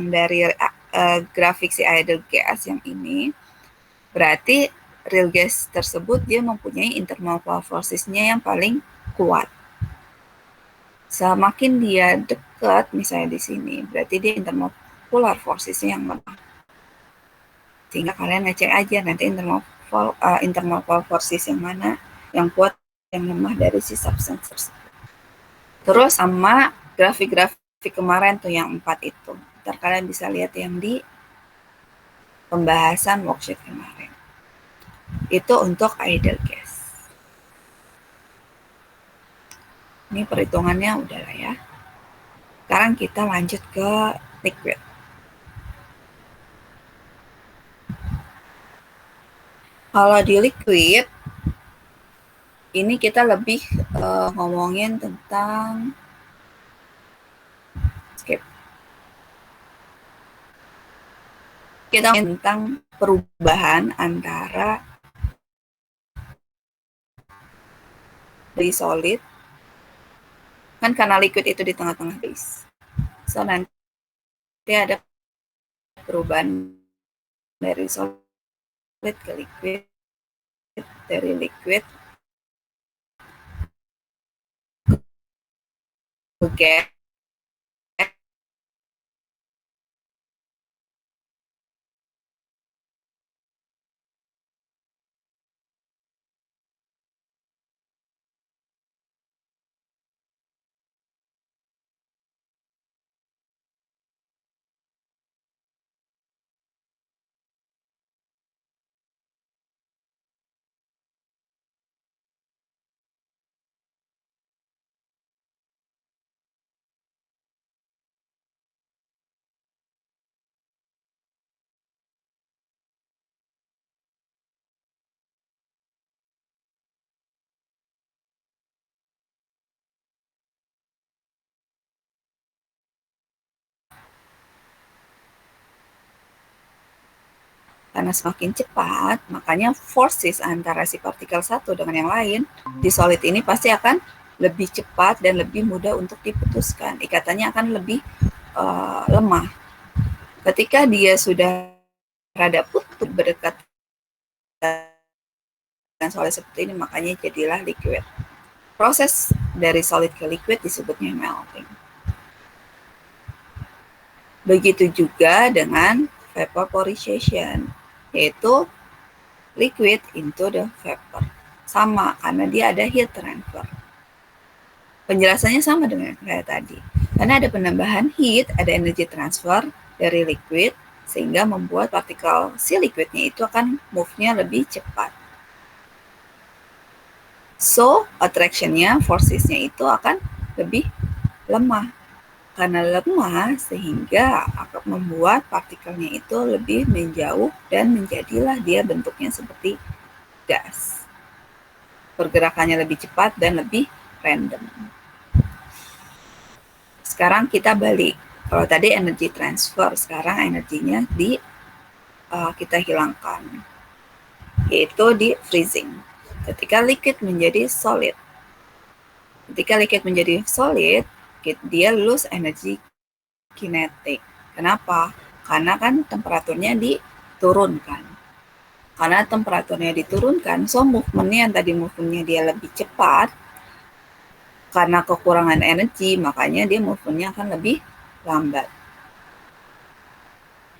dari grafik si ideal gas yang ini, berarti real gas tersebut dia mempunyai internal polar forces-nya yang paling kuat. Semakin dia dekat, misalnya di sini, berarti dia internal polar forces-nya yang lemah. Sehingga kalian ngecek aja nanti internal polar forces yang mana yang kuat, yang lemah dari si substance tersebut. Terus sama grafik-grafik kemarin tuh yang 4 itu. Ntar kalian bisa lihat yang di pembahasan worksheet kemarin. Itu untuk ideal gas. Ini perhitungannya udah lah ya. Sekarang kita lanjut ke liquid. Kalau di liquid, ini kita lebih ngomongin tentang kita tentang perubahan antara dari solid, kan karena liquid itu di tengah-tengah base. So nanti ada perubahan dari solid ke liquid, dari liquid ke gas, karena semakin cepat, makanya forces antara si partikel satu dengan yang lain di solid ini pasti akan lebih cepat dan lebih mudah untuk diputuskan. Ikatannya akan lebih lemah. Ketika dia sudah rada putus berdekatan dengan solid seperti ini, makanya jadilah liquid. Proses dari solid ke liquid disebutnya melting. Begitu juga dengan vaporization, yaitu liquid into the vapor. Sama, karena dia ada heat transfer. Penjelasannya sama dengan kayak tadi. Karena ada penambahan heat, ada energy transfer dari liquid, sehingga membuat partikel si liquidnya itu akan move-nya lebih cepat. So, attraction-nya, forces-nya itu akan lebih lemah. Karena lemah, sehingga akan membuat partikelnya itu lebih menjauh dan menjadilah dia bentuknya seperti gas. Pergerakannya lebih cepat dan lebih random. Sekarang kita balik. Kalau tadi energy transfer, sekarang energinya kita hilangkan, yaitu di freezing. Ketika liquid menjadi solid. Ketika liquid menjadi solid, dia lose energy kinetic. Kenapa? Karena kan temperaturnya diturunkan. Karena temperaturnya diturunkan, so movement-nya yang tadi movement-nya dia lebih cepat, karena kekurangan energi, makanya dia movement-nya akan lebih lambat.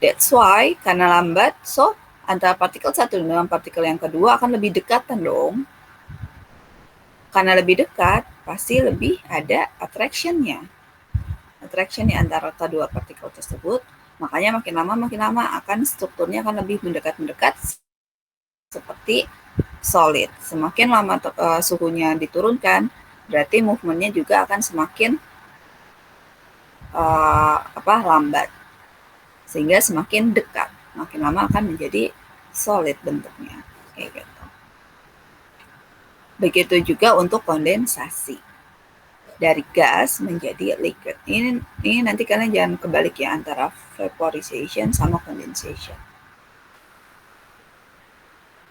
That's why, karena lambat, so antara partikel satu dengan partikel yang kedua akan lebih dekatan dong. Karena lebih dekat, pasti lebih ada attraction-nya. Attraction-nya antara kedua partikel tersebut, makanya makin lama akan strukturnya akan lebih mendekat seperti solid. Semakin lama suhunya diturunkan, berarti movement-nya juga akan semakin lambat. Sehingga semakin dekat, makin lama akan menjadi solid bentuknya. Kayak gitu. Begitu juga untuk kondensasi. Dari gas menjadi liquid. Ini nanti kalian jangan kebalik ya antara vaporization sama condensation.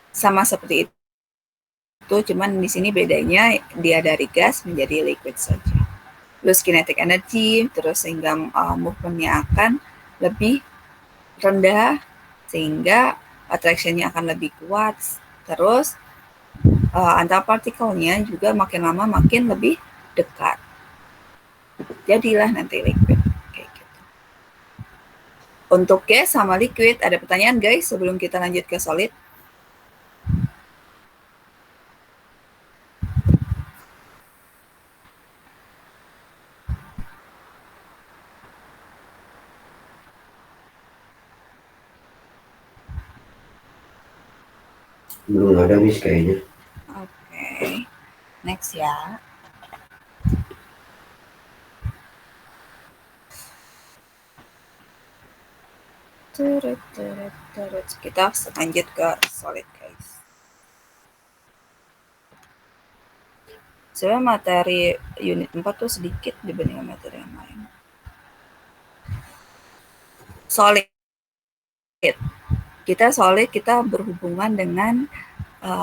Sama seperti itu, cuman di sini bedanya dia dari gas menjadi liquid saja. Lose kinetic energy, terus sehingga movement-nya akan lebih rendah sehingga attraction-nya akan lebih kuat. Terus antar partikelnya juga makin lama makin lebih dekat. Jadilah nanti liquid kayak gitu. Untuk gas sama liquid, ada pertanyaan guys sebelum kita lanjut ke solid? Belum ada Miss kayaknya. Oke. Next ya. Kita lanjut ke solid guys. Sebenarnya materi unit 4 tuh sedikit dibandingkan materi yang lain. Solid. Kita berhubungan dengan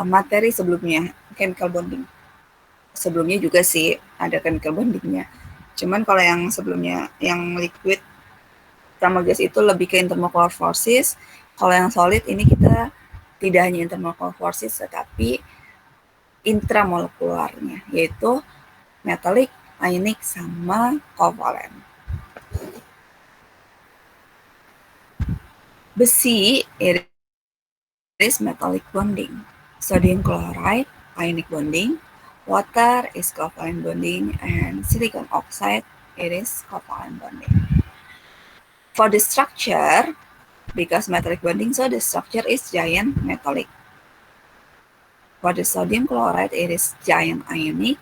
materi sebelumnya, chemical bonding. Sebelumnya juga sih ada chemical bondingnya. Cuman kalau yang sebelumnya, yang liquid sama gas itu lebih ke intermolecular forces. Kalau yang solid ini kita tidak hanya intermolecular forces, tetapi intramolekularnya, yaitu metallic, ionic, sama covalent. Besi is metallic bonding. Sodium chloride, ionic bonding. Water is covalent bonding. And silicon oxide, it is covalent bonding. For the structure, because metallic bonding, so the structure is giant metallic. For the sodium chloride, it is giant ionic.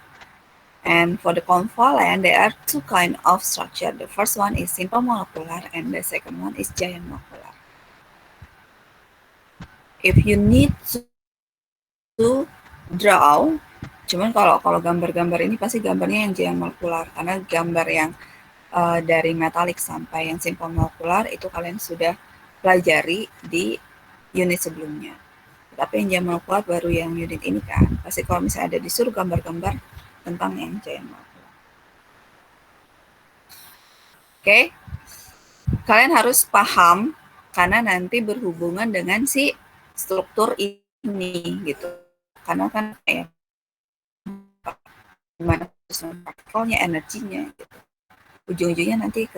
And for the covalent, there are two kinds of structure. The first one is simple molecular, and the second one is giant molecular. If you need to draw, cuman kalau gambar-gambar ini pasti gambarnya yang giant molecular, karena gambar yang dari metalik sampai yang simple molecular itu kalian sudah pelajari di unit sebelumnya. Tapi yang giant molecular baru yang unit ini kan. Pasti kalau misalnya ada disuruh gambar-gambar tentang yang giant molecular. Oke. Kalian harus paham karena nanti berhubungan dengan si struktur ini gitu. Karena kan kayak gimana partikelnya, energinya gitu. Ujung-ujungnya nanti ke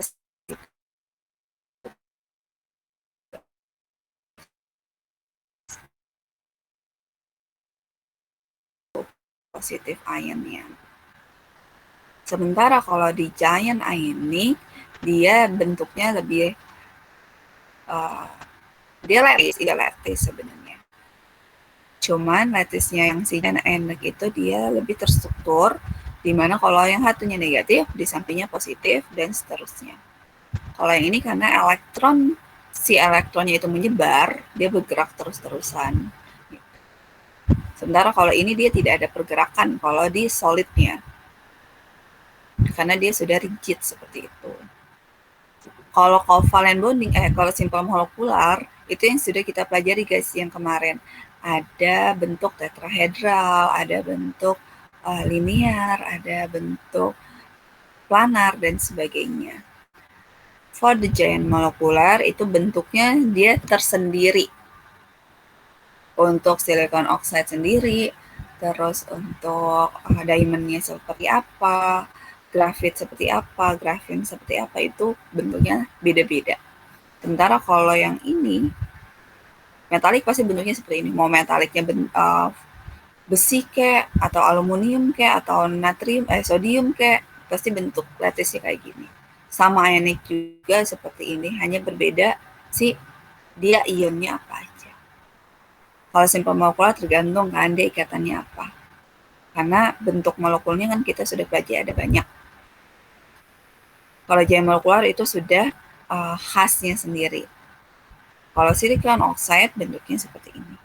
positif ionnya. Sementara kalau di giant ionic dia bentuknya lebih dia lattice sebenarnya. Cuman lattice-nya yang si giant ionic itu dia lebih terstruktur, dimana kalau yang satunya negatif di sampingnya positif dan seterusnya. Kalau yang ini karena si elektronnya itu menyebar, dia bergerak terus-terusan. Sementara kalau ini dia tidak ada pergerakan kalau di solidnya, karena dia sudah rigid seperti itu. Kalau covalent bonding, kalau simple molekular, itu yang sudah kita pelajari guys yang kemarin. Ada bentuk tetrahedral, ada bentuk linear, ada bentuk planar, dan sebagainya. For the giant molecular, itu bentuknya dia tersendiri. Untuk silicon oxide sendiri, terus untuk diamondnya seperti apa, grafit seperti apa, grafin seperti apa, itu bentuknya beda-beda. Sementara kalau yang ini, metalik pasti bentuknya seperti ini. Mau metaliknya besi kek, atau aluminium kek, atau natrium, sodium kek, pasti bentuk lattice-nya kayak gini. Sama ionic juga seperti ini, hanya berbeda sih dia ionnya apa aja. Kalau simple molekular tergantung kan dia ikatannya apa. Karena bentuk molekulnya kan kita sudah pelajari ada banyak. Kalau giant molekular itu sudah khasnya sendiri. Kalau silicon oxide bentuknya seperti ini.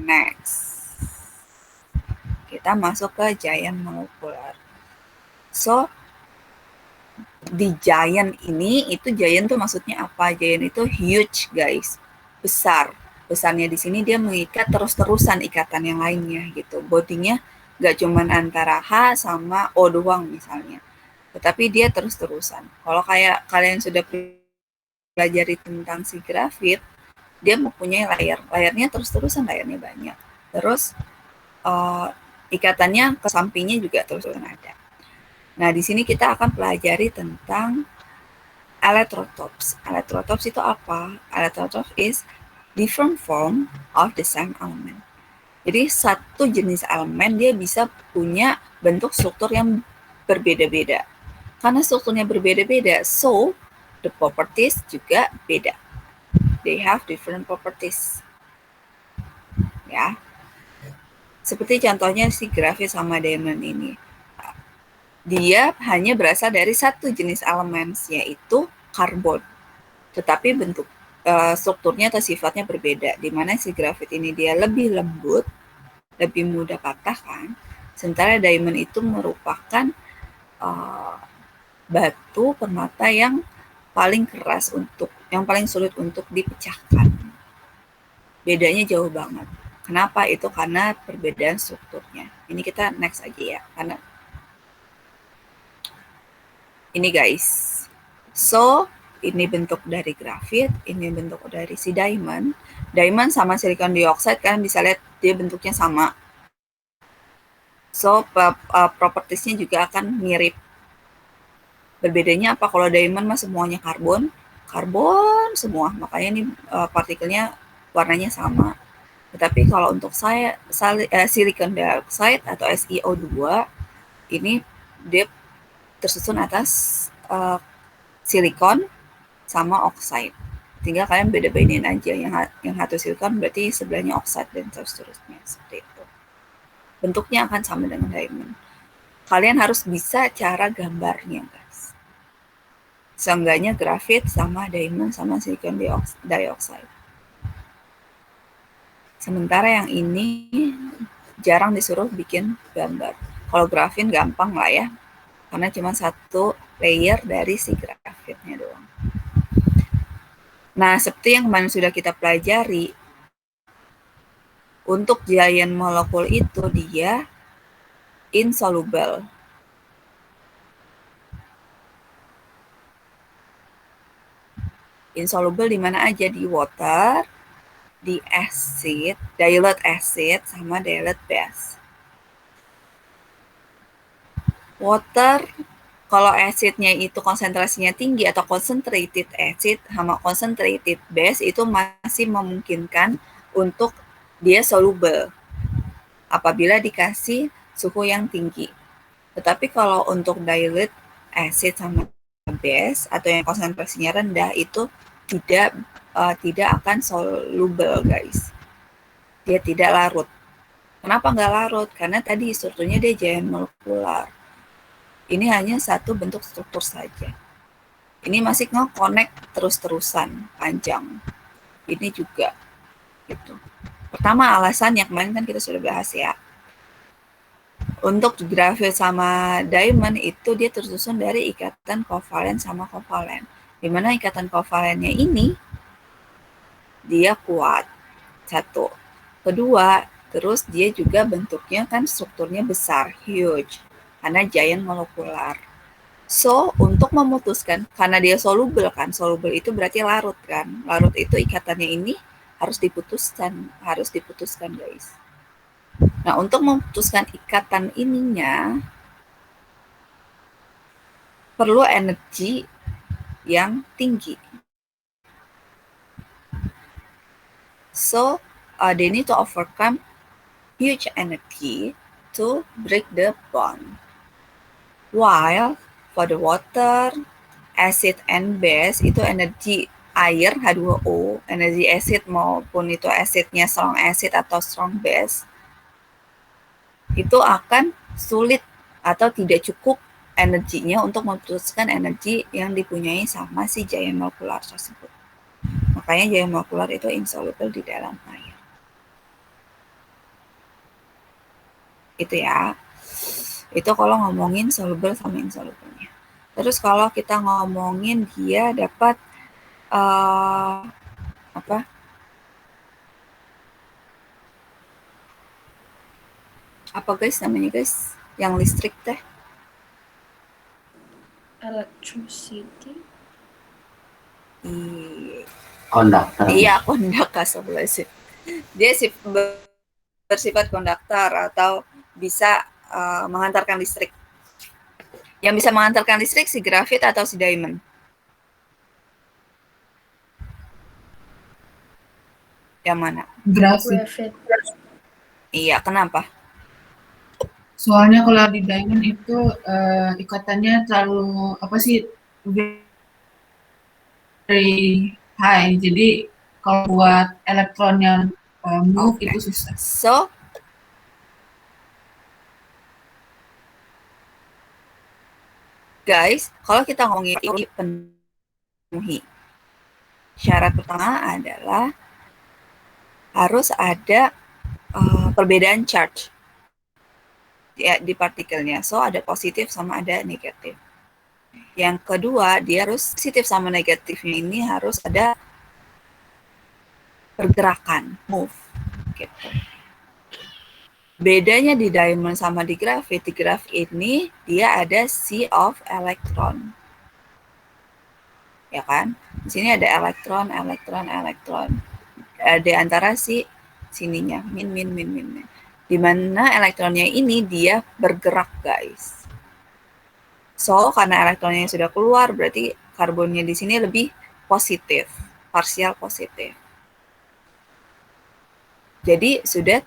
Next. Kita masuk ke giant molekular. So, di giant ini, itu giant tuh maksudnya apa? Giant itu huge guys, besar. Besarnya di sini dia mengikat terus-terusan ikatan yang lainnya gitu. Bodinya nggak cuman antara H sama O doang misalnya, tetapi dia terus-terusan. Kalau kayak kalian sudah pelajari tentang si grafit, dia mempunyai layarnya terus-terusan, layarnya banyak. Terus ikatannya ke sampingnya juga terus-terusan ada. Nah, di sini kita akan pelajari tentang allotrophs. Allotrophs itu apa? Allotrophs is different form of the same element. Jadi satu jenis elemen dia bisa punya bentuk struktur yang berbeda-beda. Karena strukturnya berbeda-beda, so the properties juga beda. They have different properties. Ya. Seperti contohnya si grafit sama diamond ini. Dia hanya berasal dari satu jenis elemen, yaitu karbon. Tetapi bentuk strukturnya atau sifatnya berbeda, di mana si grafit ini dia lebih lembut, lebih mudah patah kan. Sementara diamond itu merupakan batu permata yang paling keras yang paling sulit untuk dipecahkan. Bedanya jauh banget. Kenapa? Itu karena perbedaan strukturnya. Ini kita next aja ya, karena ini guys. So, ini bentuk dari grafit, ini bentuk dari si diamond. Diamond sama silicon dioxide kalian bisa lihat dia bentuknya sama. So, propertiesnya juga akan mirip. Berbedanya apa? Kalau diamond mah semuanya karbon semua, makanya ini partikelnya warnanya sama. Tetapi kalau untuk silicon dioxide atau SiO2 ini dia tersusun atas silikon sama oxide. Tinggal kalian beda-bedain aja, yang satu silikon berarti sebelahnya oxide dan seterusnya, seperti itu. Bentuknya akan sama dengan diamond. Kalian harus bisa cara gambarnya, guys. Seenggaknya grafit sama diamond sama silicon dioxide. Sementara yang ini jarang disuruh bikin gambar. Kalau grafit gampang lah ya, karena cuma satu layer dari si grafitnya doang. Nah, seperti yang kemarin sudah kita pelajari, untuk giant molekul itu dia insoluble. Insoluble di mana aja? Di water, di acid, dilute acid, sama dilute base. Water, kalau acidnya itu konsentrasinya tinggi atau concentrated acid sama concentrated base itu masih memungkinkan untuk dia soluble apabila dikasih suhu yang tinggi. Tetapi kalau untuk dilute acid sama base atau yang konsentrasinya rendah itu tidak akan soluble, guys. Dia tidak larut. Kenapa nggak larut? Karena tadi strukturnya dia giant molekular. Ini hanya satu bentuk struktur saja. Ini masih nge-connect terus-terusan panjang. Ini juga gitu. Pertama alasan yang kemarin kan kita sudah bahas ya. Untuk grafit sama diamond itu dia tersusun dari ikatan kovalen sama kovalen. Dimana ikatan kovalennya ini dia kuat. Satu. Kedua, terus dia juga bentuknya kan strukturnya besar, huge. Karena giant molekular. So, untuk memutuskan, karena dia soluble kan, soluble itu berarti larut kan. Larut itu ikatannya ini harus diputuskan guys. Nah, untuk memutuskan ikatan ininya, perlu energi yang tinggi. So, they need to overcome huge energy to break the bond. While for the water, acid and base itu energi air H2O, energi acid maupun itu acidnya strong acid atau strong base itu akan sulit atau tidak cukup energinya untuk memutuskan energi yang dipunyai sama si giant molekular tersebut. Makanya giant molekular itu insoluble di dalam air. Itu ya. Itu kalau ngomongin soluble sama insoluble-nya. Terus kalau kita ngomongin dia dapat Apa guys namanya guys? Yang listrik teh? Electricity. Konduktor. Iya, konduktor sebelah sih. Dia bersifat konduktor atau bisa mengantarkan listrik. Yang bisa mengantarkan listrik si grafit atau si diamond? Yang mana? Grafit. Iya, kenapa? Soalnya kalau di diamond itu ikatannya terlalu very high. Jadi kalau buat elektron yang move itu susah. So, guys, kalau kita ngomongin ini penuhi, syarat pertama adalah harus ada perbedaan charge di partikelnya. So, ada positif sama ada negatif. Yang kedua, dia harus positif sama negatifnya ini harus ada pergerakan, move. Gitu. Bedanya di diamond sama di grafit ini dia ada sea of electron. Ya kan? Di sini ada elektron. Di antara sininya, min. Di mana elektronnya ini dia bergerak, guys. So, karena elektronnya sudah keluar, berarti karbonnya di sini lebih positif, parsial positif. Jadi, sudah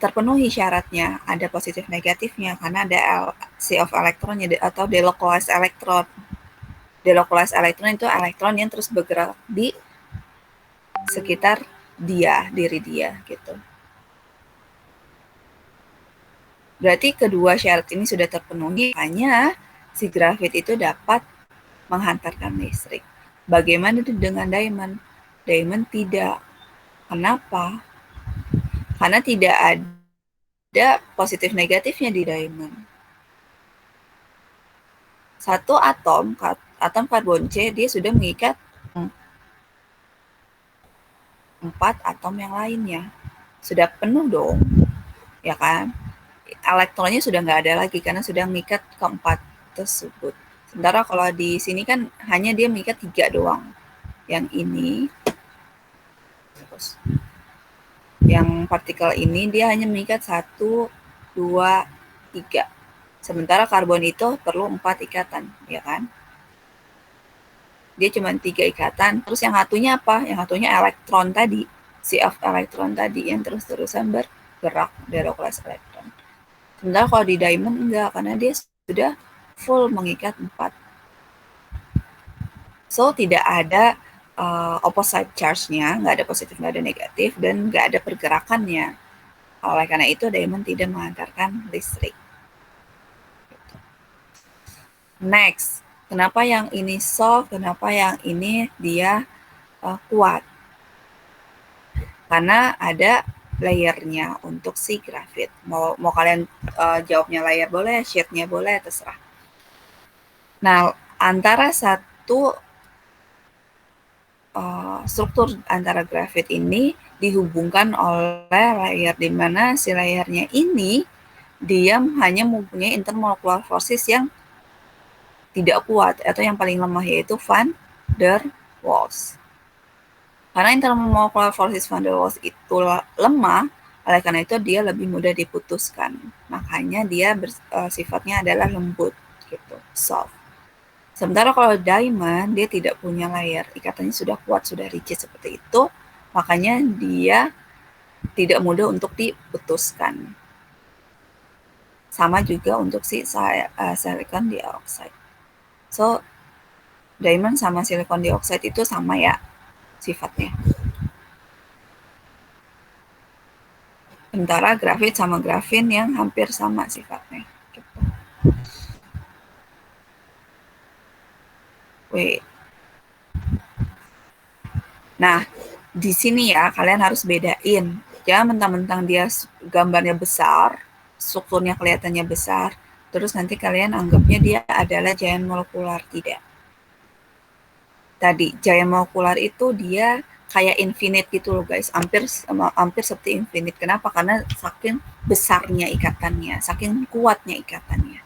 terpenuhi syaratnya, ada positif negatifnya, karena ada sea of elektronnya atau delocalized elektron. Delocalized elektron itu elektron yang terus bergerak di sekitar diri dia, gitu. Berarti kedua syarat ini sudah terpenuhi, hanya si grafit itu dapat menghantarkan listrik. Bagaimana dengan diamond? Diamond tidak. Kenapa? Karena tidak ada positif negatifnya di diamond. Satu atom karbon C, dia sudah mengikat 4 atom yang lainnya. Sudah penuh dong, ya kan? Elektronnya sudah nggak ada lagi karena sudah mengikat keempat tersebut. Sementara kalau di sini kan hanya dia mengikat 3 doang. Yang ini, terus yang partikel ini dia hanya mengikat 1, 2, 3. Sementara karbon itu perlu 4 ikatan, ya kan? Dia cuma 3 ikatan. Terus yang satunya apa? Yang satunya elektron tadi, sea of elektron tadi yang terus-terusan bergerak, delocalized elektron. Sementara kalau di diamond enggak, karena dia sudah full mengikat 4. So, tidak ada opposite charge-nya, nggak ada positif, nggak ada negatif, dan nggak ada pergerakannya. Oleh karena itu, diamond tidak mengantarkan listrik. Next, kenapa yang ini soft, kenapa yang ini dia kuat? Karena ada layernya untuk si grafit. Mau kalian jawabnya layer boleh, shade-nya boleh, terserah. Nah, antara satu struktur antara grafit ini dihubungkan oleh layer, di mana si layernya ini dia hanya mempunyai intermolecular forces yang tidak kuat atau yang paling lemah, yaitu van der Waals. Karena intermolecular forces van der Waals itu lemah, oleh karena itu dia lebih mudah diputuskan. Makanya dia sifatnya adalah lembut gitu, soft. Sementara kalau diamond dia tidak punya layer, ikatannya sudah kuat, sudah rigid seperti itu, makanya dia tidak mudah untuk diputuskan. Sama juga untuk si silicon dioxide. So, diamond sama silicon dioxide itu sama ya sifatnya. Sementara grafit sama grafin yang hampir sama sifatnya. Gitu. Wait. Nah, di sini ya kalian harus bedain. Jangan mentang-mentang dia gambarnya besar, strukturnya kelihatannya besar, terus nanti kalian anggapnya dia adalah giant molekular. Tidak. Tadi giant molekular itu dia kayak infinite gitu loh guys, hampir seperti infinite. Kenapa? Karena saking besarnya ikatannya, saking kuatnya ikatannya.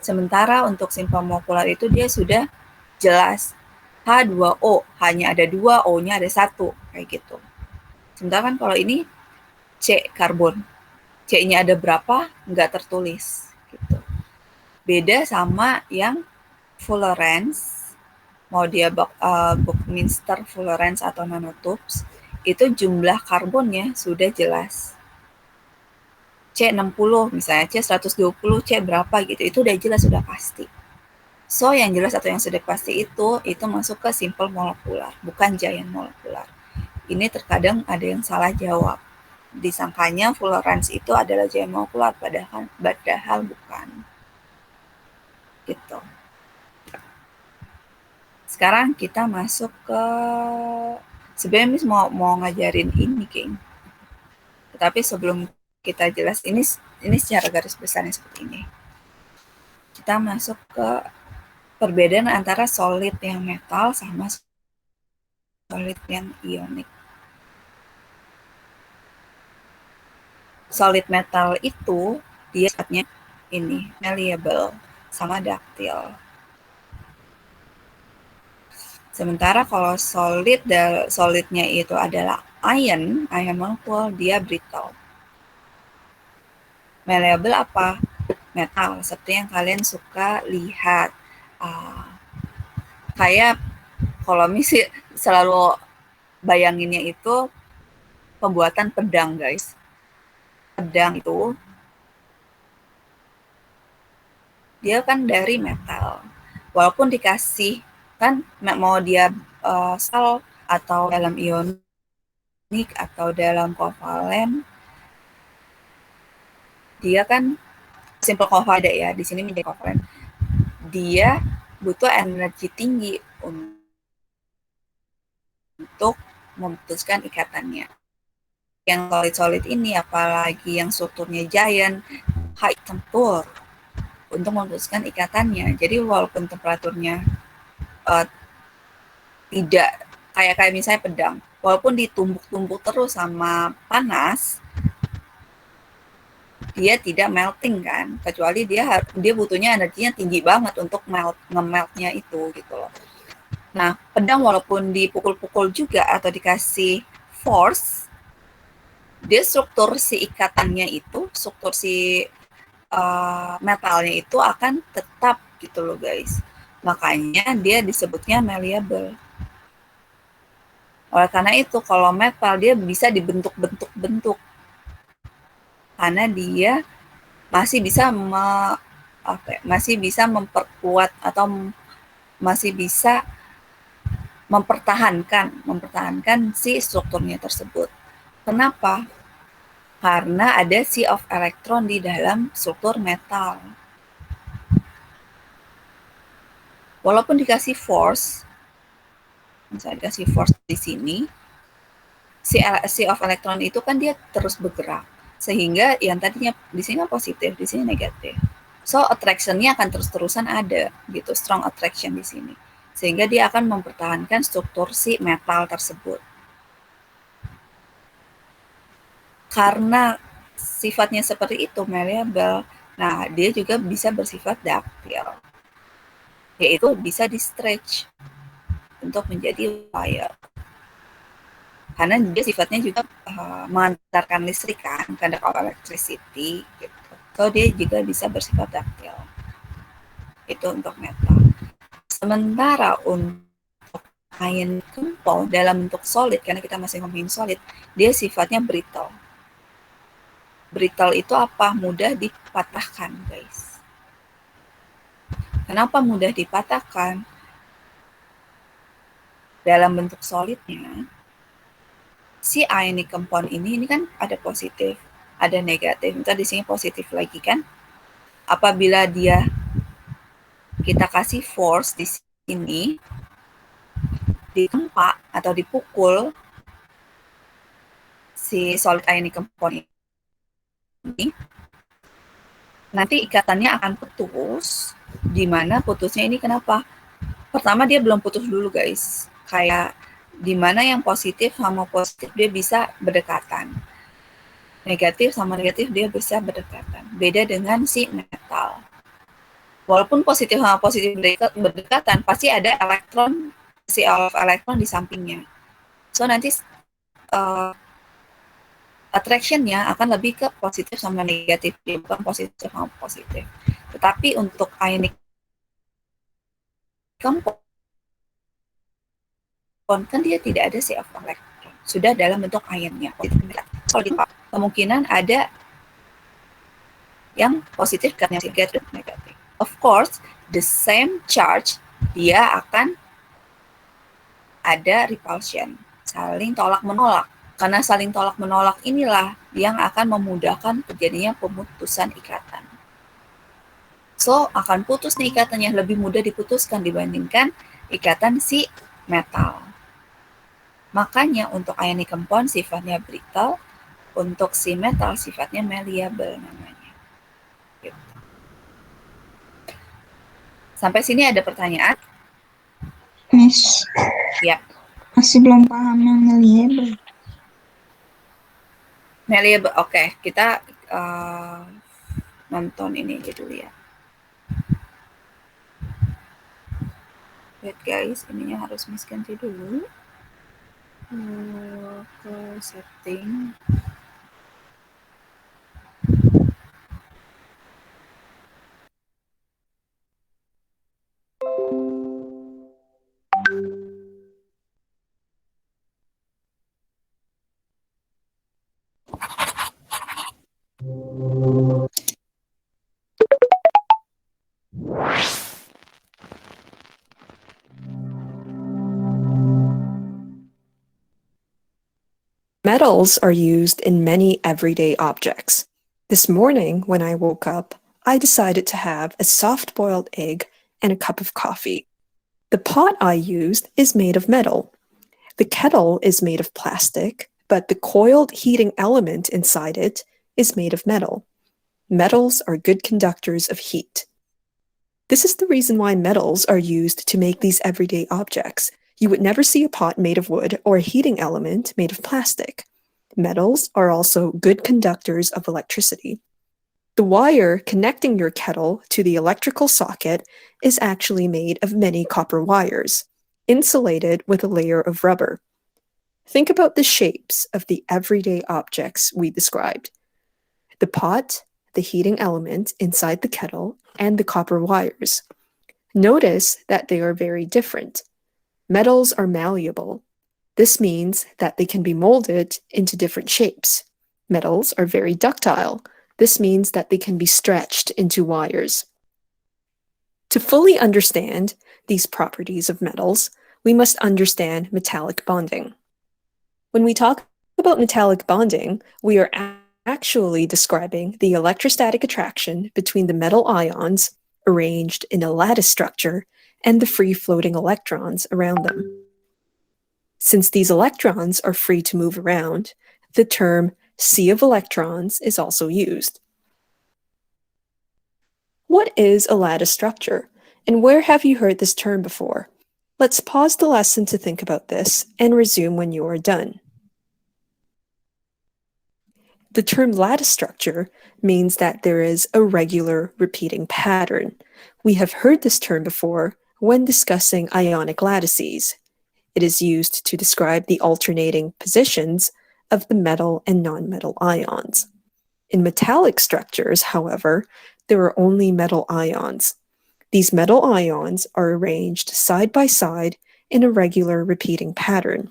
Sementara untuk simple molekular itu dia sudah jelas H2O, hanya ada 2, O-nya ada 1, kayak gitu. Sementara kan kalau ini C karbon, C-nya ada berapa nggak tertulis gitu. Beda sama yang Fullerens, mau dia Buckminster Fullerens atau nanotubes, itu jumlah karbonnya sudah jelas. C60 misalnya, C120, C berapa gitu, itu udah jelas, sudah pasti. So, yang jelas atau yang sudah pasti itu masuk ke simple molekular, bukan giant molekular. Ini terkadang ada yang salah jawab. Disangkanya Fullerens itu adalah giant molekular, padahal bukan. Gitu. Sekarang kita masuk ke, sebenarnya Miss mau ngajarin ini, King. Tetapi sebelum kita jelas, ini secara garis besarnya seperti ini. Kita masuk ke perbedaan antara solid yang metal sama solid yang ionik. Solid metal itu dia sifatnya ini malleable sama ductile. Sementara kalau solidnya itu adalah iron molecule, dia brittle. Malleable apa? Metal, seperti yang kalian suka lihat. Kayak kalau misi selalu bayanginnya itu pembuatan pedang, guys. Pedang itu dia kan dari metal. Walaupun dikasih kan mau dia sel atau dalam ionik atau dalam kovalen, dia kan simple kovalen ya, di sini menjadi kovalen. Dia butuh energi tinggi untuk memutuskan ikatannya. Yang solid-solid ini, apalagi yang strukturnya giant, high temperature untuk memutuskan ikatannya. Jadi walaupun temperaturnya tidak kayak misalnya pedang, walaupun ditumbuk-tumbuk terus sama panas, dia tidak melting kan, kecuali dia butuhnya energinya tinggi banget untuk nge-meltnya itu gitu loh. Nah, pedang walaupun dipukul-pukul juga atau dikasih force, dia struktur si ikatannya itu, struktur si metalnya itu akan tetap gitu loh guys. Makanya dia disebutnya malleable. Oleh karena itu, kalau metal dia bisa dibentuk-bentuk-bentuk. Karena dia masih bisa masih bisa memperkuat atau masih bisa mempertahankan si strukturnya tersebut. Kenapa? Karena ada sea of electron di dalam struktur metal. Walaupun dikasih force, misalnya dikasih force di sini, sea of electron itu kan dia terus bergerak. Sehingga yang tadinya di sini positif, di sini negatif. So, attraction-nya akan terus-terusan ada, gitu, strong attraction di sini. Sehingga dia akan mempertahankan struktur si metal tersebut. Karena sifatnya seperti itu, malleable, nah dia juga bisa bersifat ductile. Yaitu bisa di-stretch untuk menjadi wire. Karena dia sifatnya juga mengantarkan listrik kan, conduct of electricity gitu. So dia juga bisa bersifat ductile. Itu untuk metal. Sementara untuk ion compound dalam bentuk solid, karena kita masih ngomongin solid, dia sifatnya brittle. Brittle itu apa? Mudah dipatahkan, guys. Kenapa mudah dipatahkan? Dalam bentuk solidnya, si ionic compound ini kan ada positif, ada negatif. Kita di sini positif lagi kan? Apabila kita kasih force di sini, ditempa atau dipukul si solid ionic compound ini, nanti ikatannya akan putus. Di mana putusnya ini kenapa? Pertama dia belum putus dulu guys. Kayak di mana yang positif sama positif dia bisa berdekatan. Negatif sama negatif dia bisa berdekatan. Beda dengan si metal. Walaupun positif sama positif berdekatan, pasti ada elektron, si elektron di sampingnya. So nanti attraction-nya akan lebih ke positif sama negatif, bukan positif sama positif. Tetapi untuk ionic compound kan dia tidak ada si elektron, sudah dalam bentuk ionnya. Kalau kemungkinan ada yang positif karena negatif. Of course, the same charge dia akan ada repulsion, saling tolak menolak. Karena saling tolak menolak inilah yang akan memudahkan terjadinya pemutusan ikatan. So, akan putus nih ikatannya, lebih mudah diputuskan dibandingkan ikatan si metal. Makanya untuk ionic compound sifatnya brittle, untuk si metal sifatnya malleable namanya. Gitu. Sampai sini ada pertanyaan? Miss, Ya. masih belum paham yang malleable. Malleable, oke. Kita nonton ini dulu ya. Wait guys, ininya harus Miss ganti dulu. Ke setting. Metals are used in many everyday objects. This morning, when I woke up, I decided to have a soft-boiled egg and a cup of coffee. The pot I used is made of metal. The kettle is made of plastic, but the coiled heating element inside it is made of metal. Metals are good conductors of heat. This is the reason why metals are used to make these everyday objects. You would never see a pot made of wood or a heating element made of plastic. Metals are also good conductors of electricity. The wire connecting your kettle to the electrical socket is actually made of many copper wires, insulated with a layer of rubber. Think about the shapes of the everyday objects we described. The pot, the heating element inside the kettle, and the copper wires. Notice that they are very different. Metals are malleable. This means that they can be molded into different shapes. Metals are very ductile. This means that they can be stretched into wires. To fully understand these properties of metals, we must understand metallic bonding. When we talk about metallic bonding, we are actually describing the electrostatic attraction between the metal ions arranged in a lattice structure and the free-floating electrons around them. Since these electrons are free to move around, the term sea of electrons is also used. What is a lattice structure, and where have you heard this term before? Let's pause the lesson to think about this and resume when you are done. The term lattice structure means that there is a regular repeating pattern. We have heard this term before when discussing ionic lattices. It is used to describe the alternating positions of the metal and non-metal ions. In metallic structures, however, there are only metal ions. These metal ions are arranged side by side in a regular repeating pattern.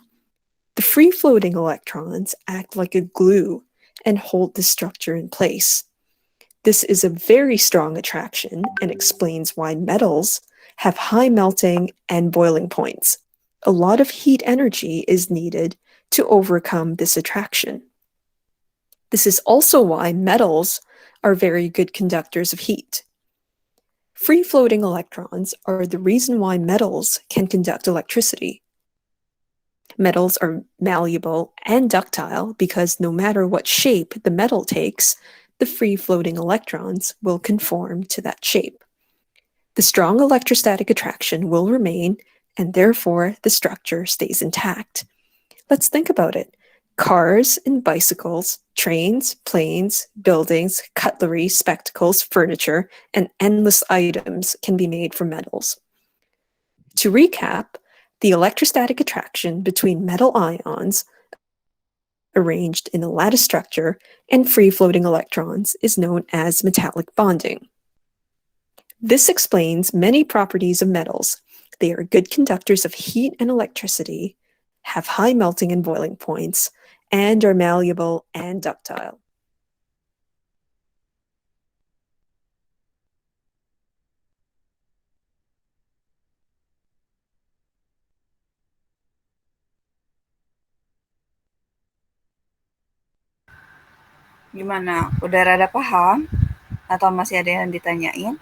The free-floating electrons act like a glue and hold the structure in place. This is a very strong attraction and explains why metals have high melting and boiling points. A lot of heat energy is needed to overcome this attraction. This is also why metals are very good conductors of heat. Free-floating electrons are the reason why metals can conduct electricity. Metals are malleable and ductile because no matter what shape the metal takes, the free-floating electrons will conform to that shape. The strong electrostatic attraction will remain and therefore the structure stays intact. Let's think about it. Cars and bicycles, trains, planes, buildings, cutlery, spectacles, furniture, and endless items can be made from metals. To recap, the electrostatic attraction between metal ions arranged in a lattice structure and free-floating electrons is known as metallic bonding. This explains many properties of metals. They are good conductors of heat and electricity, have high melting and boiling points, and are malleable and ductile. Gimana? Udah rada paham? Atau masih ada yang ditanyain?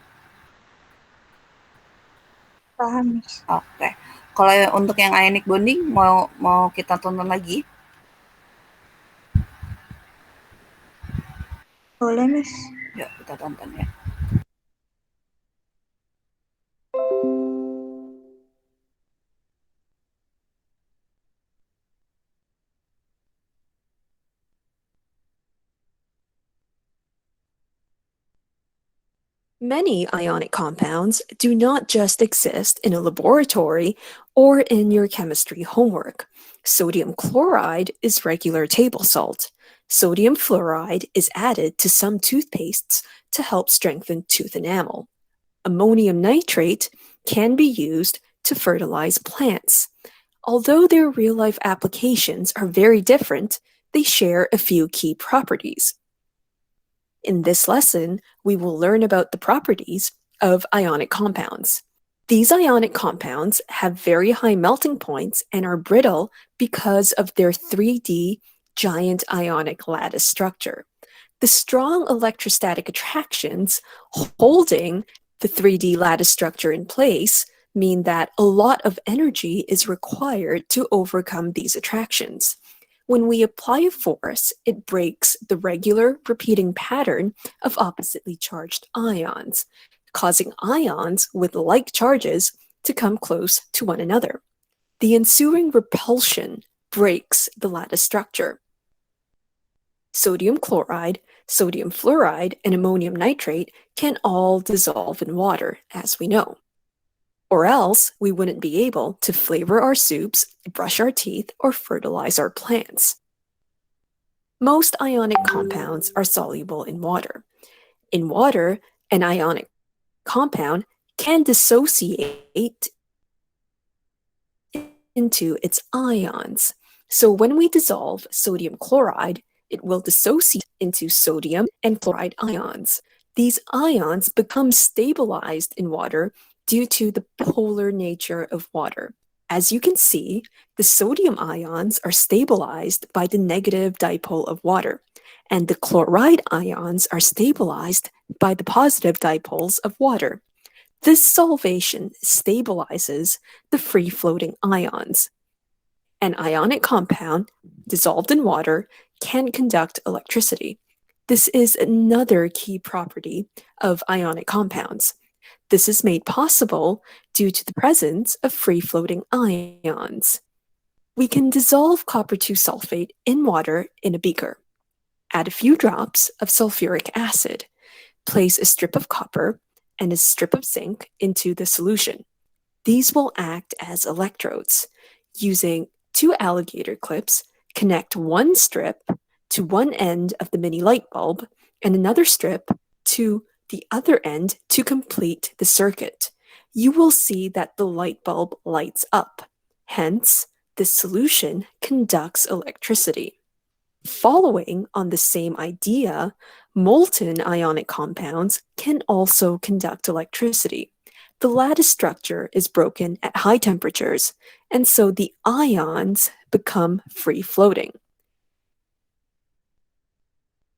Paham, Miss. Oke. Kalau untuk yang ionic bonding mau kita tonton lagi? Boleh, Miss. Yuk kita tonton ya. Many ionic compounds do not just exist in a laboratory or in your chemistry homework. Sodium chloride is regular table salt. Sodium fluoride is added to some toothpastes to help strengthen tooth enamel. Ammonium nitrate can be used to fertilize plants. Although their real-life applications are very different, they share a few key properties. In this lesson, we will learn about the properties of ionic compounds. These ionic compounds have very high melting points and are brittle because of their 3D giant ionic lattice structure. The strong electrostatic attractions holding the 3D lattice structure in place mean that a lot of energy is required to overcome these attractions. When we apply a force, it breaks the regular repeating pattern of oppositely charged ions, causing ions with like charges to come close to one another. The ensuing repulsion breaks the lattice structure. Sodium chloride, sodium fluoride, and ammonium nitrate can all dissolve in water, as we know. Or else we wouldn't be able to flavor our soups, brush our teeth, or fertilize our plants. Most ionic compounds are soluble in water. In water, an ionic compound can dissociate into its ions. So when we dissolve sodium chloride, it will dissociate into sodium and chloride ions. These ions become stabilized in water due to the polar nature of water. As you can see, the sodium ions are stabilized by the negative dipole of water, and the chloride ions are stabilized by the positive dipoles of water. This solvation stabilizes the free-floating ions. An ionic compound dissolved in water can conduct electricity. This is another key property of ionic compounds. This is made possible due to the presence of free-floating ions. We can dissolve copper 2 sulfate in water in a beaker. Add a few drops of sulfuric acid. Place a strip of copper and a strip of zinc into the solution. These will act as electrodes. Using 2 alligator clips, connect one strip to one end of the mini light bulb and another strip to the other end to complete the circuit. You will see that the light bulb lights up. Hence, this solution conducts electricity. Following on the same idea, molten ionic compounds can also conduct electricity. The lattice structure is broken at high temperatures, and so the ions become free-floating.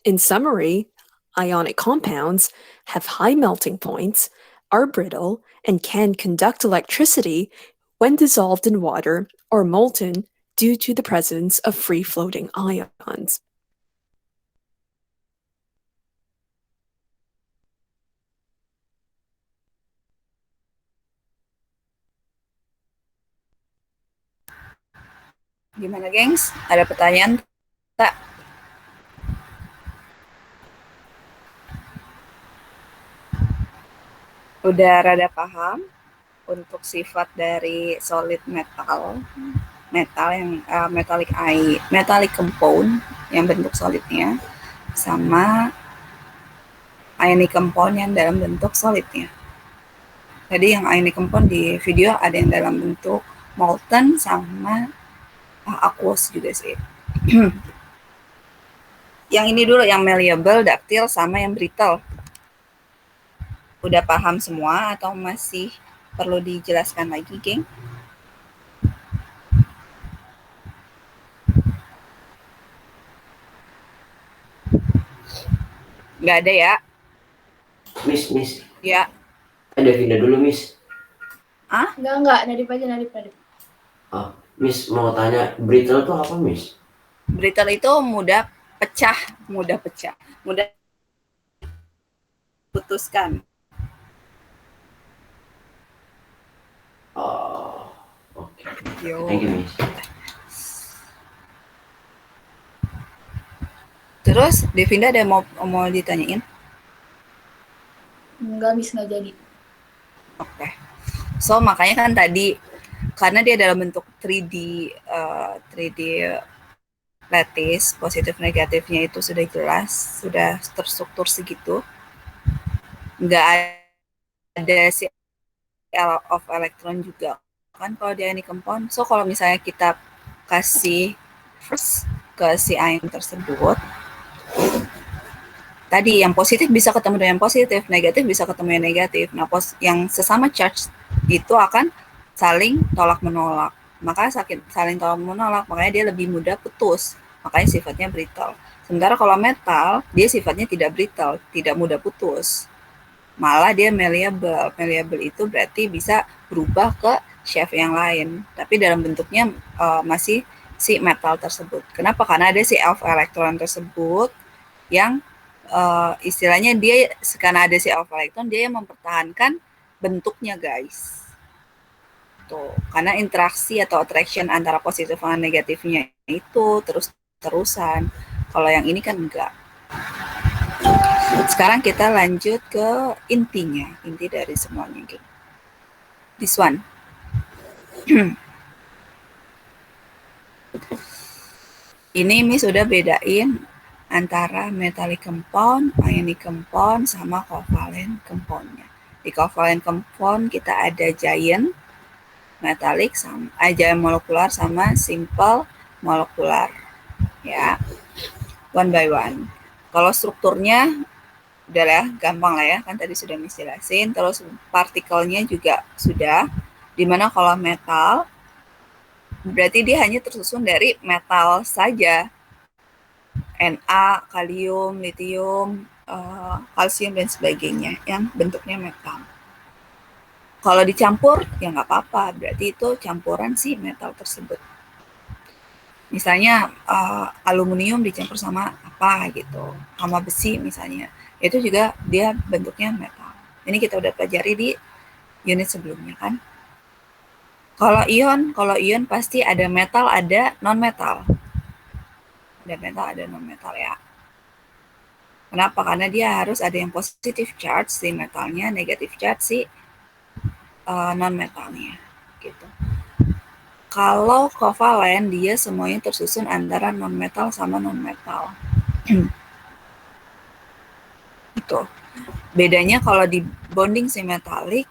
In summary, ionic compounds have high melting points, are brittle, and can conduct electricity when dissolved in water or molten due to the presence of free-floating ions. Gimana, gengs? Ada pertanyaan tak? Udah rada paham untuk sifat dari solid metal yang metallic compound yang bentuk solidnya, sama ionic compound yang dalam bentuk solidnya. Tadi yang ionic compound di video ada yang dalam bentuk molten sama aqueous juga sih. Yang ini dulu, yang malleable, ductile, sama yang brittle. Udah paham semua atau masih perlu dijelaskan lagi, geng? Nggak ada ya? Miss. Ya. Ada Vina dulu, Miss. Enggak, Nadif aja, Nadif. Oh, Miss mau tanya, brittle tuh apa, Miss? Brittle itu mudah putuskan. Oh, oke. Yo. Thank you, Miss. Terus Devinda ada mau ditanyain? Enggak, Miss, nggak jadi. Oke. So makanya kan tadi karena dia dalam bentuk 3D lattice, positif negatifnya itu sudah jelas, sudah terstruktur segitu. Nggak ada si of electron juga kan kalau dia ionic compound. So kalau misalnya kita kasih first ke si ion tersebut, tadi yang positif bisa ketemu dengan positif, negatif bisa ketemu dengan negatif. Nah, yang sesama charge itu akan saling tolak-menolak. Maka saling tolak-menolak, makanya dia lebih mudah putus. Makanya sifatnya brittle. Sementara kalau metal, dia sifatnya tidak brittle, tidak mudah putus. Malah dia malleable. Malleable itu berarti bisa berubah ke shape yang lain. Tapi dalam bentuknya masih si metal tersebut. Kenapa? Karena ada si alpha elektron tersebut yang istilahnya dia, karena ada si alpha elektron, dia yang mempertahankan bentuknya, guys. Tuh, karena interaksi atau attraction antara positif dan negatifnya itu terus-terusan. Kalau yang ini kan enggak. Sekarang kita lanjut ke intinya, inti dari semuanya. Gitu. This one. Ini Miss sudah bedain antara metallic compound, ionic compound, sama covalent compound-nya. Di covalent compound kita ada giant metallic, giant molekular sama simple molekular. Ya, one by one. Kalau strukturnya udah lah, gampang lah ya, kan tadi sudah Miss jelasin. Terus partikelnya juga sudah, dimana kalau metal berarti dia hanya tersusun dari metal saja, Na, kalium, litium, kalsium dan sebagainya yang bentuknya metal. Kalau dicampur ya nggak apa-apa, berarti itu campuran si metal tersebut. Misalnya aluminium dicampur sama apa gitu, sama besi misalnya, itu juga dia bentuknya metal. Ini kita udah pelajari di unit sebelumnya kan. Kalau ion pasti ada metal, ada non-metal. Ada metal, ada non-metal ya. Kenapa? Karena dia harus ada yang positif charge si metalnya, negatif charge si non-metalnya. Gitu. Kalau covalent, dia semuanya tersusun antara non-metal sama non-metal. Itu. Bedanya kalau di bonding si metalik,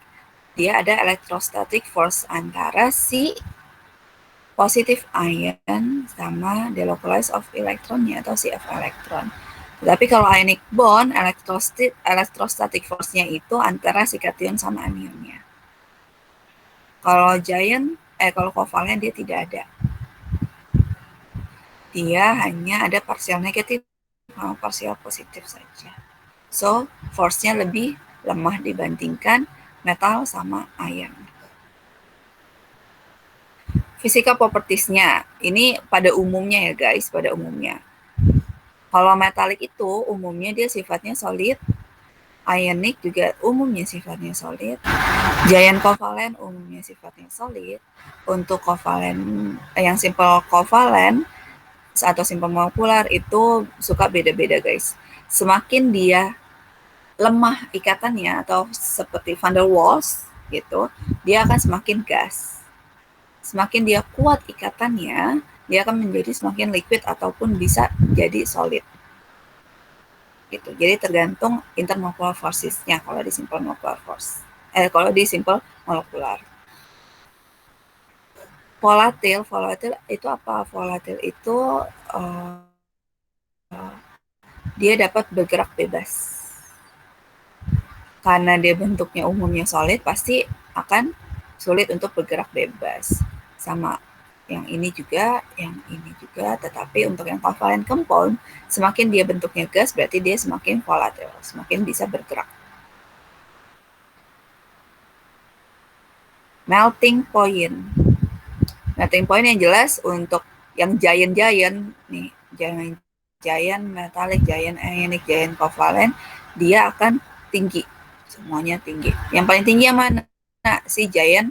dia ada electrostatic force antara si positif ion sama delocalize of electronnya atau si F elektron. Tapi kalau ionic bond, electrostatic force-nya itu antara si kation sama anionnya. Kalau kalau covalent dia tidak ada. Dia hanya ada partial negatif sama partial positif saja. So, force-nya lebih lemah dibandingkan metal sama ion. Physical properties-nya, ini pada umumnya ya guys, pada umumnya. Kalau metalik itu umumnya dia sifatnya solid, ionic juga umumnya sifatnya solid, giant covalent umumnya yang sifatnya solid, untuk kovalen yang simple kovalen atau simple molekular itu suka beda-beda guys. Semakin dia lemah ikatannya atau seperti van der Waals gitu, dia akan semakin gas. Semakin dia kuat ikatannya, dia akan menjadi semakin liquid ataupun bisa jadi solid. Gitu. Jadi tergantung intermolecular forces-nya kalau di simple molecular force. Kalau di simple molekular. Volatil itu apa? Volatil itu dia dapat bergerak bebas. Karena dia bentuknya umumnya solid, pasti akan sulit untuk bergerak bebas. Sama yang ini juga, tetapi untuk yang covalent compound, semakin dia bentuknya gas, berarti dia semakin volatil, semakin bisa bergerak. Melting point. Melting point yang jelas untuk yang giant nih, giant metallic, giant ionic, giant covalent, dia akan tinggi, semuanya tinggi. Yang paling tinggi yang mana? Nah, si giant.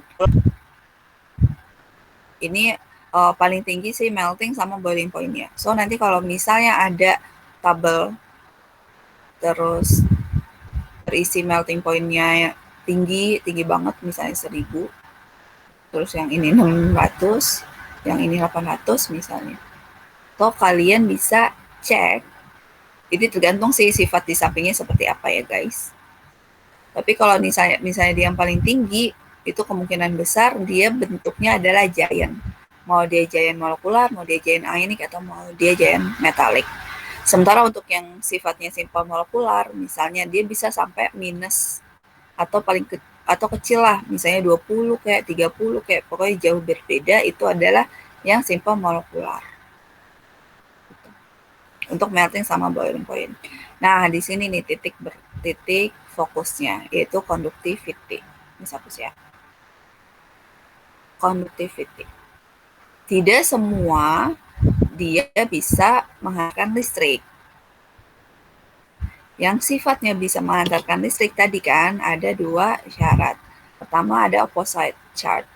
Ini paling tinggi sih melting sama boiling point-nya. So nanti kalau misalnya ada tabel terus berisi melting point-nya tinggi banget, misalnya 1000, terus yang ini 600, yang ini 800 misalnya. So kalian bisa cek, ini tergantung sih sifat di sampingnya seperti apa ya guys. Tapi kalau misalnya dia yang paling tinggi, itu kemungkinan besar dia bentuknya adalah giant. Mau dia giant molekular, mau dia giant ionic, atau mau dia giant metallic. Sementara untuk yang sifatnya simple molekular, misalnya dia bisa sampai minus atau atau kecil lah, misalnya 20 kayak 30 kayak pokoknya jauh berbeda, itu adalah yang simple molekular. Untuk melting sama boiling point. Nah, di sini nih titik fokusnya, yaitu conductivity. Ini hapus ya. Conductivity. Tidak semua dia bisa menghantarkan listrik. Yang sifatnya bisa menghantarkan listrik tadi kan ada 2 syarat. Pertama ada opposite charge,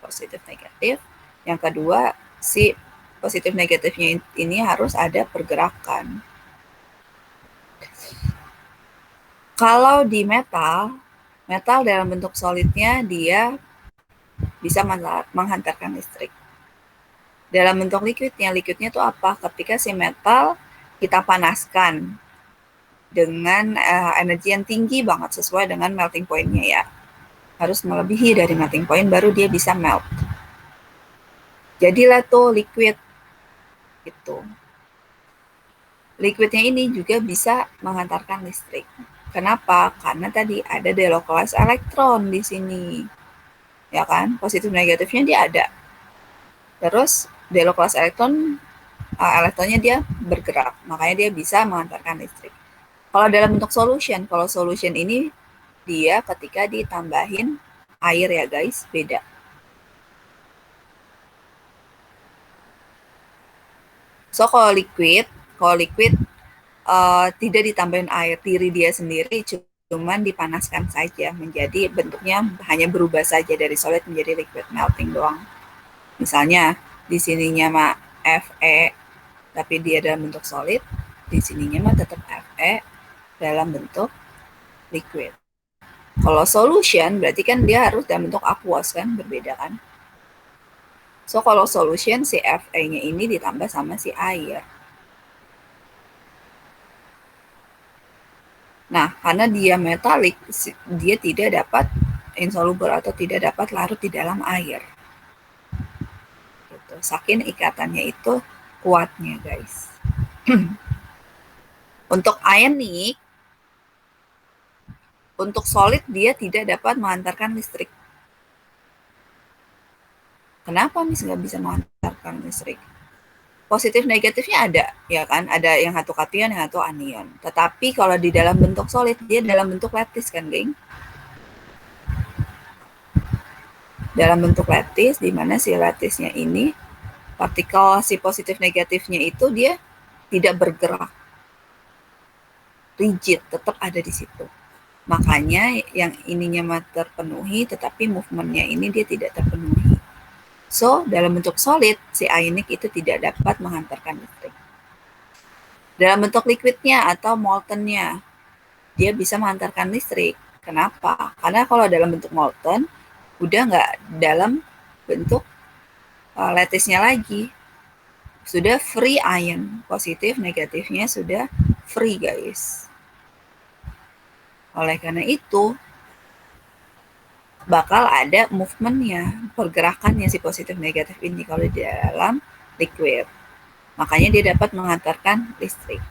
positif negatif. Yang kedua, si positif negatifnya ini harus ada pergerakan. Kalau di metal dalam bentuk solidnya dia bisa menghantarkan listrik. Dalam bentuk liquidnya itu apa? Ketika si metal kita panaskan dengan energi yang tinggi banget sesuai dengan melting point-nya ya. Harus melebihi dari melting point baru dia bisa melt. Jadilah tuh liquid gitu. Liquidnya ini juga bisa menghantarkan listrik. Kenapa? Karena tadi ada delocalized elektron di sini. Ya kan? Positif negatifnya dia ada. Terus delocalized elektronnya dia bergerak, makanya dia bisa menghantarkan listrik. Kalau dalam bentuk solution, kalau solution ini dia ketika ditambahin air ya guys, beda. So kalau liquid tidak ditambahin air, diri dia sendiri cuman dipanaskan saja, menjadi bentuknya hanya berubah saja dari solid menjadi liquid, melting doang. Misalnya di sininya mah Fe, tapi dia dalam bentuk solid, di sininya mah tetap Fe dalam bentuk liquid. Kalau solution berarti kan dia harus dalam bentuk aqueous kan, berbeda kan. So kalau solution si Fe-nya ini ditambah sama si air. Nah, karena dia metalik, dia tidak dapat insoluble atau tidak dapat larut di dalam air. Gitu. Saking ikatannya itu kuatnya, guys. Untuk ionic, untuk solid dia tidak dapat menghantarkan listrik. Kenapa Miss nggak bisa menghantarkan listrik? Positif negatifnya ada, ya kan? Ada yang satu kation, yang satu anion. Tetapi kalau di dalam bentuk solid, dia dalam bentuk lattice kan, geng? Dalam bentuk lattice, di mana si lattice-nya ini, partikel si positif negatifnya itu dia tidak bergerak. Rigid, tetap ada di situ. Makanya yang ininya terpenuhi, tetapi movementnya ini dia tidak terpenuhi. So, dalam bentuk solid, si ionic itu tidak dapat menghantarkan listrik. Dalam bentuk liquidnya atau moltennya, dia bisa menghantarkan listrik. Kenapa? Karena kalau dalam bentuk molten, udah nggak dalam bentuk lattice-nya lagi. Sudah free ion, positif, negatifnya sudah free, guys. Oleh karena itu, bakal ada movement-nya, pergerakannya si positif negatif ini kalau di dalam liquid. Makanya dia dapat mengantarkan listrik.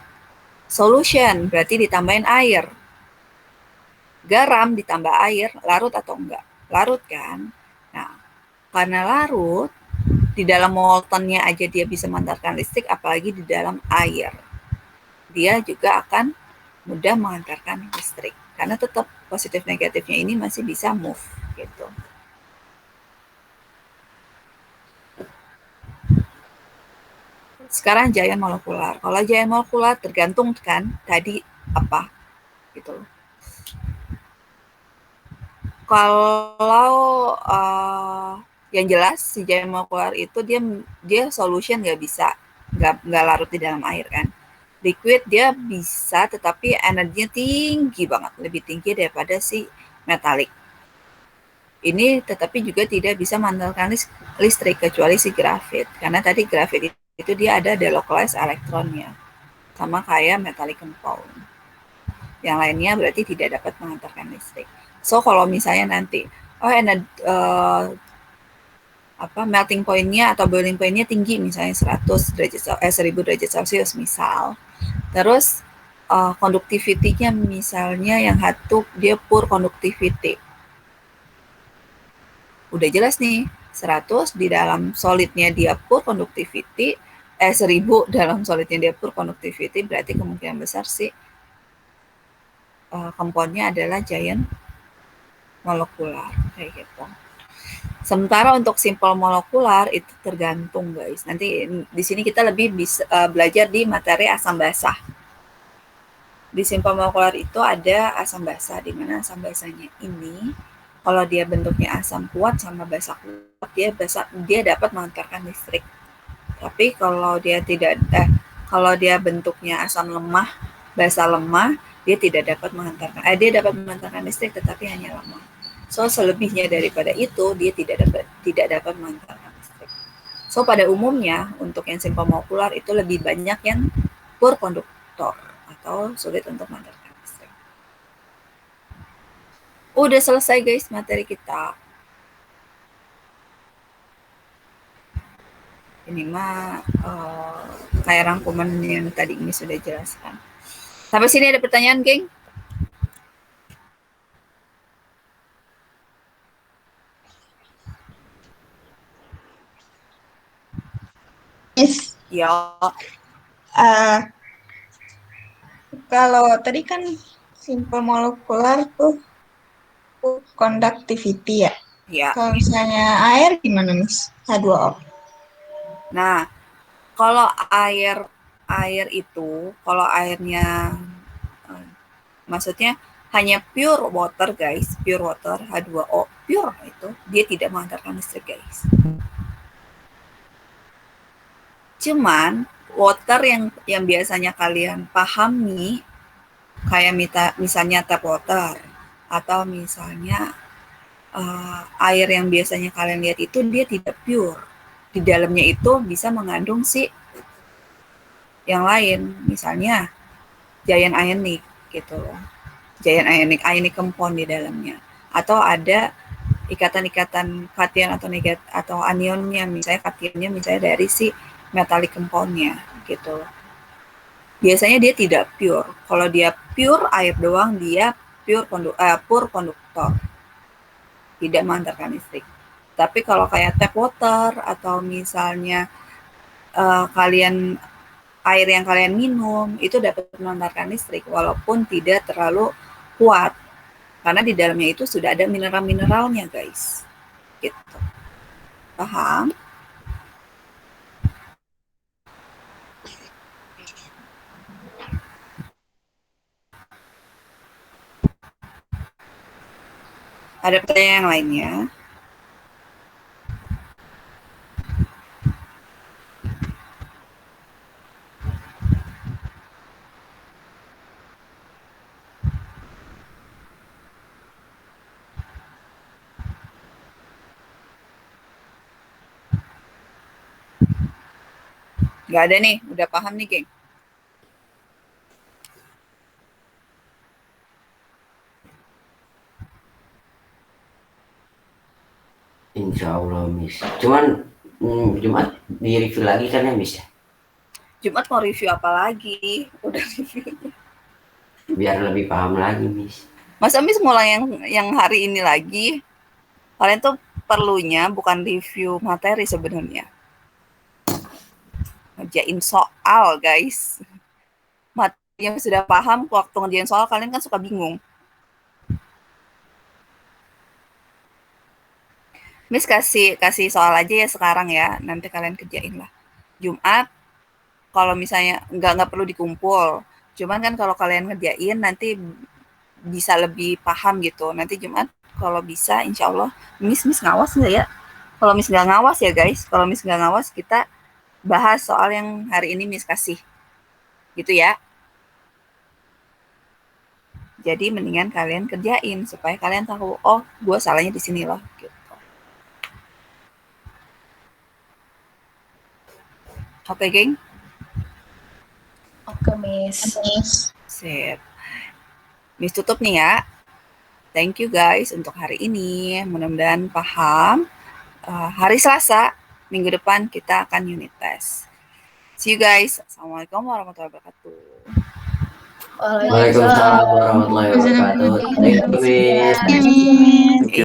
Solution berarti ditambahin air. Garam ditambah air, larut atau enggak? Larut kan? Nah, karena larut, di dalam moltennya aja dia bisa mengantarkan listrik, apalagi di dalam air. Dia juga akan mudah mengantarkan listrik. Karena tetap positif negatifnya ini masih bisa move gitu. Sekarang giant molekular. Kalau giant molekular tergantung kan tadi apa gitu. Kalau yang jelas si giant molekular itu dia solution nggak bisa, nggak larut di dalam air kan. Liquid dia bisa, tetapi energinya tinggi banget, lebih tinggi daripada si metalik. Ini tetapi juga tidak bisa mengandalkan listrik kecuali si grafit, karena tadi grafit itu dia ada delocalized elektronnya, sama kayak metallic compound. Yang lainnya berarti tidak dapat mengantarkan listrik. So kalau misalnya nanti melting point-nya atau boiling point-nya tinggi, misalnya 1000 derajat Celcius misal, terus conductivity-nya misalnya yang satu dia pure conductivity. Udah jelas nih, 100 di dalam solidnya dia pure conductivity, 1000 dalam solidnya dia pure conductivity, berarti kemungkinan besar sih komponnya adalah giant molekular kayak gitu. Sementara untuk simple molekular itu tergantung, guys. Nanti di sini kita lebih bisa belajar di materi asam basah. Di simple molekular itu ada asam basah, di mana asam basahnya ini kalau dia bentuknya asam kuat sama basa kuat, dia dapat mengantarkan listrik. Tapi kalau dia kalau dia bentuknya asam lemah, basa lemah, dia tidak dapat mengantarkan. Dia dapat mengantarkan listrik, tetapi hanya lemah. So selebihnya daripada itu dia tidak dapat mengantarkan listrik. So pada umumnya untuk yang simple molekular itu lebih banyak yang pure konduktor atau sulit untuk mengantarkan listrik. Udah selesai guys materi kita. Ini mah kayak rangkuman yang tadi ini sudah jelaskan. Sampai sini ada pertanyaan, geng? Miss, Ya. Kalau tadi kan simple molekular tuh conductivity ya. Ya. Kalau misalnya air gimana, Miss? H2O. Nah, kalau air itu, kalau airnya maksudnya hanya pure water, guys, pure water H2O, pure itu dia tidak mengantarkan listrik, guys. Cuman water yang biasanya kalian pahami kayak misalnya tap water atau misalnya air yang biasanya kalian lihat itu dia tidak pure. Di dalamnya itu bisa mengandung si yang lain, misalnya giant ionic gitu loh. Giant ionic compound di dalamnya. Atau ada ikatan-ikatan kation atau anionnya, misalnya kationnya misalnya dari si metallic compound-nya gitu loh. Biasanya dia tidak pure. Kalau dia pure air doang, dia pure konduktor. Tidak mengantarkan listrik. Tapi kalau kayak tap water atau misalnya air yang kalian minum itu dapat mengantarkan listrik walaupun tidak terlalu kuat. Karena di dalamnya itu sudah ada mineral-mineralnya, guys. Gitu. Paham? Ada pertanyaan yang lainnya? Nggak ada nih, udah paham nih, geng. Insya Allah, Miss. Cuman Jumat di review lagi kan ya, Miss ya? Jumat mau review apa lagi? Udah review. Biar lebih paham lagi, Miss. Masa Miss mulai yang hari ini lagi? Kalian tuh perlunya bukan review materi sebenarnya. Ngerjain soal, guys. Materi yang sudah paham, waktu ngerjain soal kalian kan suka bingung. Miss kasih soal aja ya sekarang ya, nanti kalian kerjain lah. Jumat, kalau misalnya nggak perlu dikumpul, cuman kan kalau kalian ngerjain nanti bisa lebih paham gitu. Nanti Jumat kalau bisa, insya Allah, Miss ngawas nggak ya? Kalau Miss nggak ngawas ya guys, kalau Miss nggak ngawas kita bahas soal yang hari ini Miss kasih, gitu ya. Jadi mendingan kalian kerjain supaya kalian tahu, oh gue salahnya di sini loh. Gitu. Oke, geng? Oke, Miss. Sip. Miss tutup nih ya. Thank you guys untuk hari ini. Mudah-mudahan paham. Hari Selasa, minggu depan kita akan unit test. See you guys. Assalamualaikum warahmatullahi wabarakatuh. Waalaikumsalam warahmatullahi wabarakatuh. Thank you, Miss. Thank you, Miss.